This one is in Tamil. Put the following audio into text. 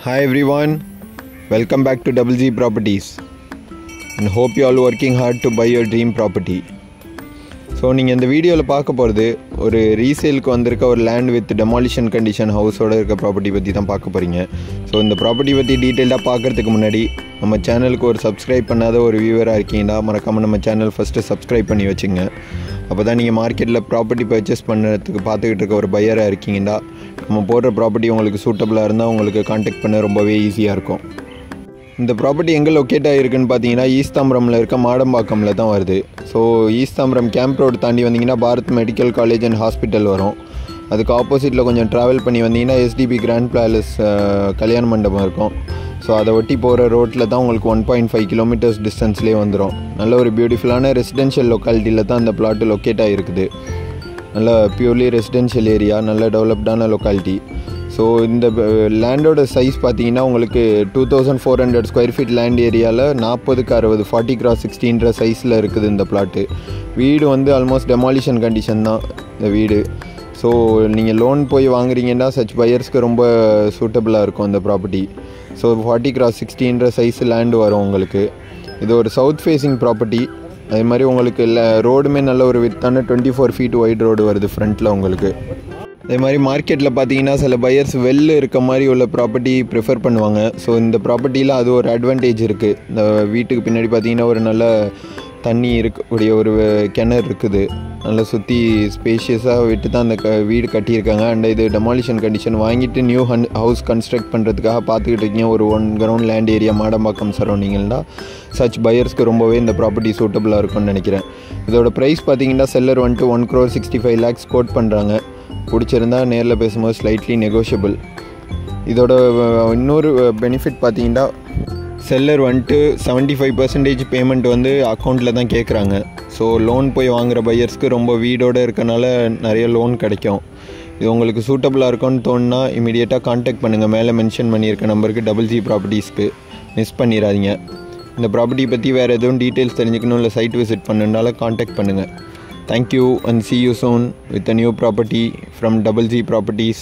Hi everyone, welcome back to Double G Properties and hope you all working hard to buy your dream property. So நீங்கள் இந்த வீடியோவில் பார்க்க போகிறது ஒரு ரீசேலுக்கு வந்திருக்க ஒரு லேண்ட் வித் டெமாலிஷன் கண்டிஷன் ஹவுஸோடு இருக்க ப்ராப்பர்ட்டி பற்றி தான் பார்க்க போகிறீங்க. ஸோ இந்த ப்ராப்பர்ட்டி பற்றி டீட்டெயிலாக பார்க்குறதுக்கு முன்னாடி நம்ம சேனலுக்கு ஒரு சப்ஸ்கிரைப் பண்ணாத ஒரு வியூவராக இருக்கீங்கன்னா மறக்காமல் நம்ம சேனல் ஃபஸ்ட்டு சப்ஸ்கிரைப் பண்ணி வச்சுங்க. அப்போ தான் நீங்கள் மார்க்கெட்டில் ப்ராப்பர்ட்டி பர்ச்சேஸ் பண்ணுறதுக்கு பார்த்துக்கிட்டு இருக்க ஒரு பையராக இருக்கீங்கன்னா நம்ம போடுற ப்ராப்பர்ட்டி உங்களுக்கு சூட்டபுளாக இருந்தால் உங்களுக்கு கான்டாக்ட் பண்ண ரொம்பவே ஈஸியாக இருக்கும். இந்த ப்ராப்பர்ட்டி எங்கே லொக்கேட் ஆகிருக்குன்னு பார்த்தீங்கன்னா ஈஸ்தாம்பரமில் இருக்க மாடம்பாக்கமில் தான் வருது. ஸோ ஈஸ்தாம்பரம் கேம்ப் ரோடு தாண்டி வந்தீங்கன்னா Bharat medical college and hospital வரும். அதுக்கு ஆப்போசிட்டில் கொஞ்சம் ட்ராவல் பண்ணி வந்தீங்கன்னா எஸ்டிபி கிராண்ட் பேலஸ் கல்யாண மண்டபம் இருக்கும். ஸோ அதை ஒட்டி போகிற ரோட்டில் தான் உங்களுக்கு 1.5 கிலோமீட்டர்ஸ் டிஸ்டன்ஸ்லேயே வந்துடும். நல்ல ஒரு பியூட்டிஃபுல்லான ரெசிடென்ஷியல் லொக்காலிட்டியில் தான் இந்த பிளாட்டு லொக்கேட் ஆகிருக்குது. நல்ல பியூர்லி ரெசிடென்ஷியல் ஏரியா, நல்ல டெவலப்டான லொக்காலிட்டி. ஸோ இந்த லேண்டோட சைஸ் பார்த்தீங்கன்னா உங்களுக்கு 2400 ஸ்கொயர் ஃபீட் லேண்ட் ஏரியாவில் 40x60 40x60 சைஸில் இருக்குது இந்த பிளாட்டு. வீடு வந்து ஆல்மோஸ்ட் டெமாலிஷன் கண்டிஷன் தான் இந்த வீடு. ஸோ நீங்கள் லோன் போய் வாங்குறீங்கன்னா சச் பையர்ஸ்க்கு ரொம்ப சூட்டபுளாக இருக்கும் இந்த property. So 40x60 size land வரும் உங்களுக்கு. இது ஒரு சவுத் ஃபேஸிங் ப்ராப்பர்ட்டி. அதே மாதிரி உங்களுக்கு ரோடுமே நல்ல ஒரு வித்தான 24 ஃபீட் ஒய்ட் ரோடு வருது ஃப்ரண்ட்டில் உங்களுக்கு. அதே மாதிரி மார்க்கெட்டில் பார்த்தீங்கன்னா சில பையர்ஸ் வெளில இருக்க மாதிரி உள்ள ப்ராப்பர்ட்டி ப்ரிஃபர் பண்ணுவாங்க. ஸோ இந்த ப்ராப்பர்ட்டியில் அது ஒரு அட்வான்டேஜ் இருக்குது. இந்த வீட்டுக்கு பின்னாடி பார்த்தீங்கன்னா ஒரு நல்ல தண்ணி இருக்கக்கூடிய ஒரு கிணறு இருக்குது. நல்லா சுற்றி ஸ்பேஷியஸாக விட்டு தான் அந்த வீடு கட்டியிருக்காங்க. அண்ட் இது டெமாலிஷன் கண்டிஷன் வாங்கிட்டு நியூ ஹவுஸ் கன்ஸ்ட்ரக்ட் பண்ணுறதுக்காக பார்த்துக்கிட்டு இருக்கீங்க. ஒரு 1 கிரவுண்ட் லேண்ட் ஏரியா மாடம்பாக்கம் சரௌண்டிங்கில்னா சச் பையர்ஸ்க்கு ரொம்பவே இந்த ப்ராப்பர்ட்டி சூட்டபுளாக இருக்கும்னு நினைக்கிறேன். இதோட ப்ரைஸ் பார்த்தீங்கன்னா செல்லர் வந்துட்டு 1,65 lakhs கோட் பண்ணுறாங்க. பிடிச்சிருந்தா நேரில் பேசும்போது ஸ்லைட்லி நெகோஷியபிள். இதோட இன்னொரு பெனிஃபிட் பார்த்தீங்கன்னா செல்லர் வந்துட்டு 75% பேமெண்ட் வந்து அக்கௌண்ட்டில் தான் கேட்குறாங்க. ஸோ லோன் போய் வாங்குகிற பையர்ஸ்க்கு ரொம்ப வீடோடு இருக்கனால நிறைய லோன் கிடைக்கும். இது உங்களுக்கு சூட்டபுளாக இருக்கும்னு தோணுன்னா இமீடியட்டாக கான்டாக்ட் பண்ணுங்கள். மேலே மென்ஷன் பண்ணியிருக்க நம்பருக்கு Double G ப்ராப்பர்ட்டிஸ்க்கு மிஸ் பண்ணிடாதீங்க. இந்த ப்ராப்பர்ட்டி பற்றி வேறு எதுவும் டீட்டெயில்ஸ் தெரிஞ்சுக்கணும் இல்லை சைட் விசிட் பண்ணுறதுனால கான்டாக்ட் பண்ணுங்கள். Thank you and see you soon with a new property from Double G Properties.